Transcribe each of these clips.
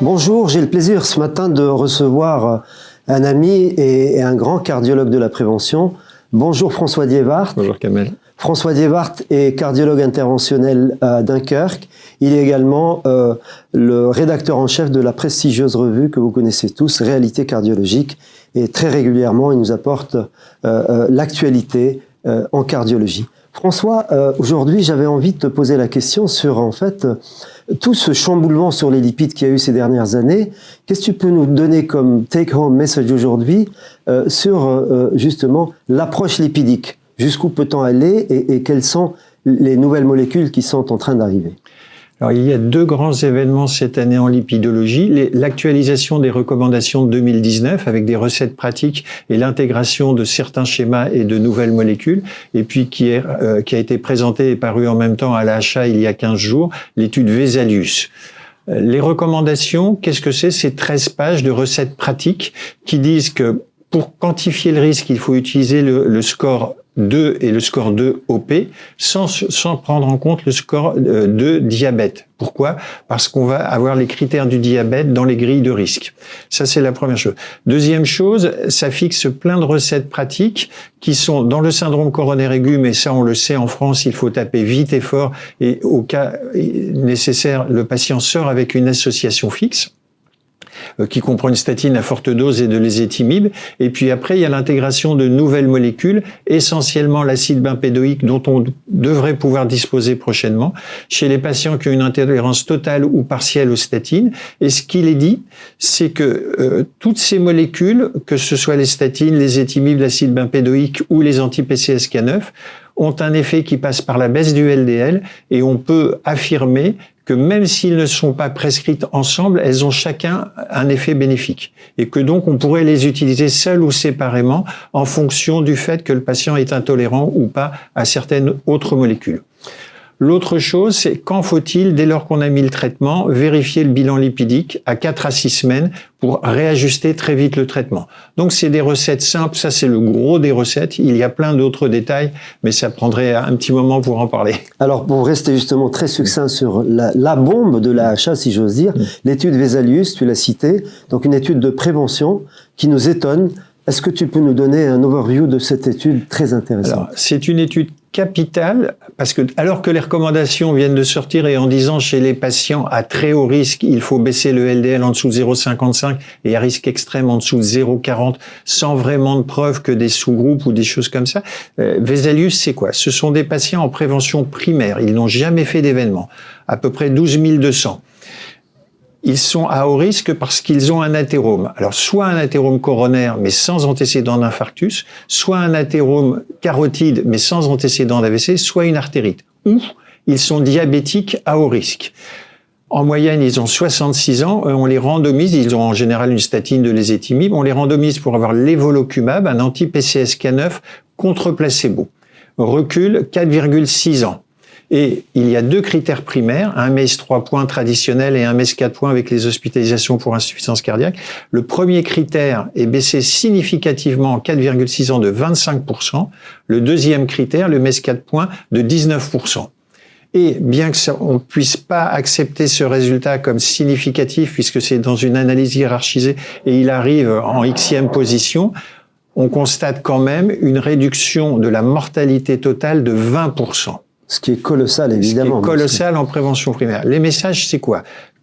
Bonjour, j'ai le plaisir ce matin de recevoir un ami et un grand cardiologue de la prévention. Bonjour François Diewart. Bonjour Kamel. François Diewart est cardiologue interventionnel à Dunkerque. Il est également le rédacteur en chef de la prestigieuse revue que vous connaissez tous, Réalité cardiologique. Et très régulièrement, il nous apporte l'actualité en cardiologie. François, aujourd'hui, j'avais envie de te poser la question sur, en fait, tout ce chamboulement sur les lipides qu'il y a eu ces dernières années. Qu'est-ce que tu peux nous donner comme take-home message aujourd'hui sur, justement, l'approche lipidique? Jusqu'où peut-on aller et quelles sont les nouvelles molécules qui sont en train d'arriver? Alors, il y a deux grands événements cette année en lipidologie. L'actualisation des recommandations de 2019 avec des recettes pratiques et l'intégration de certains schémas et de nouvelles molécules. Et puis, qui a été présentée et parue en même temps à l'AHA il y a 15 jours, l'étude Vesalius. Les recommandations, qu'est-ce que c'est? C'est 13 pages de recettes pratiques qui disent que pour quantifier le risque, il faut utiliser le score 2 et le score 2 OP sans prendre en compte le score de diabète. Pourquoi? Parce qu'on va avoir les critères du diabète dans les grilles de risque. Ça, c'est la première chose. Deuxième chose, ça fixe plein de recettes pratiques qui sont dans le syndrome coronaire aigu, mais ça, on le sait, en France, il faut taper vite et fort et au cas nécessaire, le patient sort avec une association fixe qui comprend une statine à forte dose et de l'ésétimib. Et puis après, il y a l'intégration de nouvelles molécules, essentiellement l'acide bempédoïque dont on devrait pouvoir disposer prochainement chez les patients qui ont une intolérance totale ou partielle aux statines. Et ce qu'il est dit, c'est que toutes ces molécules, que ce soit les statines, l'ésétimib, l'acide bempédoïque ou les anti-PCSK9, ont un effet qui passe par la baisse du LDL et on peut affirmer que même s'ils ne sont pas prescrites ensemble, elles ont chacun un effet bénéfique. Et que donc on pourrait les utiliser seules ou séparément en fonction du fait que le patient est intolérant ou pas à certaines autres molécules. L'autre chose, c'est quand faut-il, dès lors qu'on a mis le traitement, vérifier le bilan lipidique à 4 à 6 semaines pour réajuster très vite le traitement. Donc c'est des recettes simples, ça c'est le gros des recettes. Il y a plein d'autres détails, mais ça prendrait un petit moment pour en parler. Alors pour rester justement très succinct sur la bombe de l'AHA, si j'ose dire, l'étude Vesalius, tu l'as cité, donc une étude de prévention qui nous étonne. Est-ce que tu peux nous donner un overview de cette étude très intéressante? Alors, c'est une étude capitale parce que alors que les recommandations viennent de sortir et en disant chez les patients à très haut risque, il faut baisser le LDL en dessous de 0,55 et à risque extrême en dessous de 0,40 sans vraiment de preuves que des sous-groupes ou des choses comme ça. Vesalius, c'est quoi? Ce sont des patients en prévention primaire. Ils n'ont jamais fait d'événement. À peu près 12 200. Ils sont à haut risque parce qu'ils ont un athérome. Alors, soit un athérome coronaire, mais sans antécédent d'infarctus, soit un athérome carotide, mais sans antécédent d'AVC, soit une artérite. Ou ils sont diabétiques à haut risque. En moyenne, ils ont 66 ans, on les randomise, ils ont en général une statine de l'ésétimib, on les randomise pour avoir l'évolucumab, un anti-PCSK9 contre placebo. Recul 4,6 ans. Et il y a deux critères primaires, un MES 3 points traditionnel et un MES 4 points avec les hospitalisations pour insuffisance cardiaque. Le premier critère est baissé significativement en 4,6 ans de 25%. Le deuxième critère, le MES 4 points, de 19%. Et bien que on ne puisse pas accepter ce résultat comme significatif, puisque c'est dans une analyse hiérarchisée et il arrive en Xème position, on constate quand même une réduction de la mortalité totale de 20%. Ce qui est colossal, évidemment. Ce qui est colossal en prévention primaire. Les messages, c'est quoi?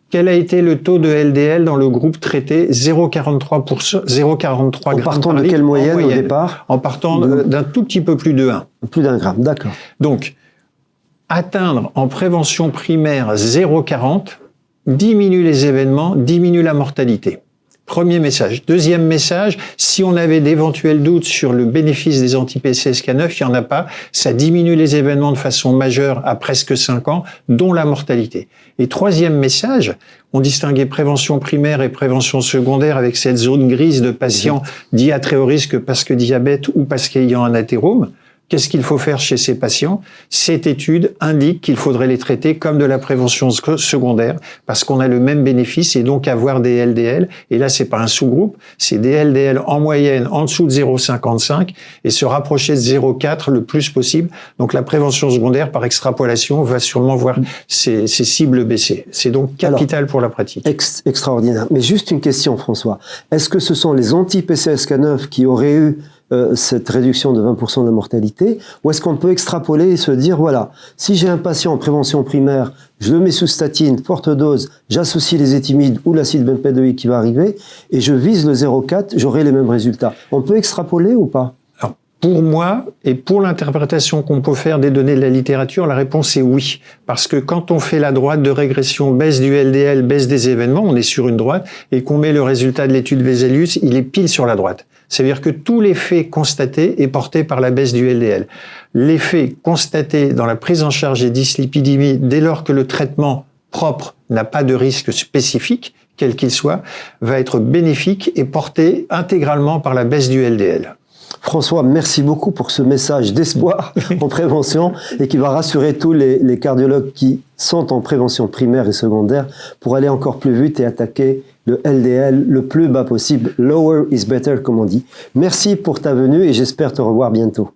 Quel a été le taux de LDL dans le groupe traité? 0,43 grammes par litre. En partant de quelle moyenne au départ? En partant d'un tout petit peu plus de 1. Plus d'1 gramme, d'accord. Donc, atteindre en prévention primaire 0,40 diminue les événements, diminue la mortalité. Premier message. Deuxième message, si on avait d'éventuels doutes sur le bénéfice des anti-PCSK9, il n'y en a pas. Ça diminue les événements de façon majeure à presque 5 ans, dont la mortalité. Et troisième message, on distinguait prévention primaire et prévention secondaire avec cette zone grise de patients dits à très haut risque parce que diabète ou parce qu'ayant un athérome. Qu'est-ce qu'il faut faire chez ces patients? Cette étude indique qu'il faudrait les traiter comme de la prévention secondaire parce qu'on a le même bénéfice et donc avoir des LDL. Et là, c'est pas un sous-groupe, c'est des LDL en moyenne en dessous de 0,55 et se rapprocher de 0,4 le plus possible. Donc la prévention secondaire, par extrapolation, va sûrement voir ses cibles baisser. C'est donc capital pour la pratique. Extraordinaire. Mais juste une question, François. Est-ce que ce sont les anti-PCSK9 qui auraient eu cette réduction de 20% de la mortalité, ou est-ce qu'on peut extrapoler et se dire, voilà, si j'ai un patient en prévention primaire, je le mets sous statine, forte dose, j'associe les étimides ou l'acide bempedoïque qui va arriver, et je vise le 0,4, j'aurai les mêmes résultats. On peut extrapoler ou pas? Alors, pour moi, et pour l'interprétation qu'on peut faire des données de la littérature, la réponse est oui. Parce que quand on fait la droite de régression, baisse du LDL, baisse des événements, on est sur une droite, et qu'on met le résultat de l'étude Vesalius, il est pile sur la droite. C'est-à-dire que tout l'effet constaté est porté par la baisse du LDL. L'effet constaté dans la prise en charge des dyslipidémies, dès lors que le traitement propre n'a pas de risque spécifique, quel qu'il soit, va être bénéfique et porté intégralement par la baisse du LDL. François, merci beaucoup pour ce message d'espoir en prévention et qui va rassurer tous les cardiologues qui sont en prévention primaire et secondaire pour aller encore plus vite et attaquer le LDL le plus bas possible. Lower is better, comme on dit. Merci pour ta venue et j'espère te revoir bientôt.